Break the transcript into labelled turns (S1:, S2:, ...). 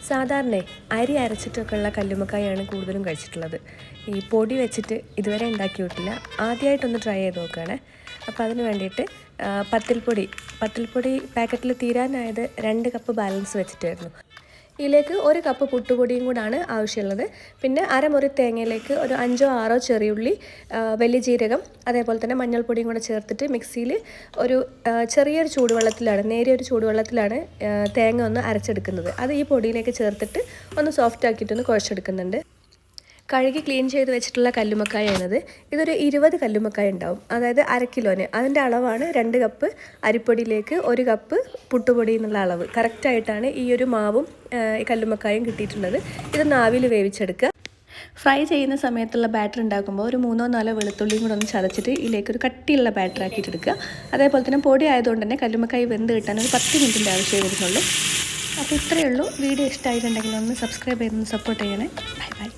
S1: സാധാരണ അരി അരച്ചിട്ടൊക്കെയുള്ള കല്ലുമ്മക്കായാണ് കൂടുതലും കഴിച്ചിട്ടുള്ളത്. ഈ പൊടി വെച്ചിട്ട് ഇതുവരെ ഉണ്ടാക്കി നോക്കിയിട്ടില്ല. ആദ്യമായിട്ടൊന്ന് ട്രൈ ചെയ്ത് നോക്കുകയാണ്. അപ്പോൾ അതിന് വേണ്ടിയിട്ട് പത്തിൽപ്പൊടി പാക്കറ്റിൽ തീരാനായത് 2 കപ്പ് ബാലൻസ് വെച്ചിട്ടായിരുന്നു. ഇതിലേക്ക് 1 കപ്പ് പുട്ടുപൊടിയും കൂടാണ് ആവശ്യമുള്ളത്. പിന്നെ അരമുറി തേങ്ങയിലേക്ക് ഒരു 5-6 ചെറിയുള്ളി, വലിയ ജീരകം, അതേപോലെ തന്നെ മഞ്ഞൾപ്പൊടിയും കൂടെ ചേർത്തിട്ട് മിക്സിയിൽ ഒരു ചെറിയൊരു നേരിയൊരു ചൂടുവെള്ളത്തിലാണ് തേങ്ങ ഒന്ന് അരച്ചെടുക്കുന്നത്. അത് ഈ പൊടിയിലേക്ക് ചേർത്തിട്ട് ഒന്ന് സോഫ്റ്റ് ആക്കിയിട്ടൊന്ന് കുഴച്ചെടുക്കുന്നുണ്ട്. കഴുകി ക്ലീൻ ചെയ്ത് വെച്ചിട്ടുള്ള കല്ലുമ്മക്കായാണിത്. ഇതൊരു 20 കല്ലുമ്മക്കായ ഉണ്ടാവും, അതായത് 1/2 കിലോന്. അതിൻ്റെ അളവാണ് 2 കപ്പ് അരിപ്പൊടിയിലേക്ക് 1 കപ്പ് പുട്ടുപൊടി എന്നുള്ള അളവ്. കറക്റ്റായിട്ടാണ് ഈ ഒരു മാവും കല്ലുമ്മക്കായും കിട്ടിയിട്ടുള്ളത്. ഇതൊന്ന് ആവിയിൽ വേവിച്ചെടുക്കുക. ഫ്രൈ ചെയ്യുന്ന സമയത്തുള്ള ബാറ്റർ ഉണ്ടാക്കുമ്പോൾ ഒരു 3-4 വെളുത്തുള്ളിയും കൂടെ ഒന്ന് ചതച്ചിട്ട് ഇതിലേക്കൊരു കട്ടിയുള്ള ബാറ്റർ ആക്കിയിട്ടെടുക്കുക. അതേപോലെ തന്നെ പൊടി ആയതുകൊണ്ട് തന്നെ കല്ലുമ്മക്കായ വെന്ത് കിട്ടാൻ ഒരു 10 മിനിറ്റിൻ്റെ ആവശ്യമേ വരുന്നുള്ളൂ. അപ്പോൾ ഇത്രയേ ഉള്ളൂ. വീഡിയോ ഇഷ്ടമായിട്ടുണ്ടെങ്കിൽ ഒന്ന് സബ്സ്ക്രൈബ് ചെയ്തൊന്ന് സപ്പോർട്ട് ചെയ്യണേ. Bye bye.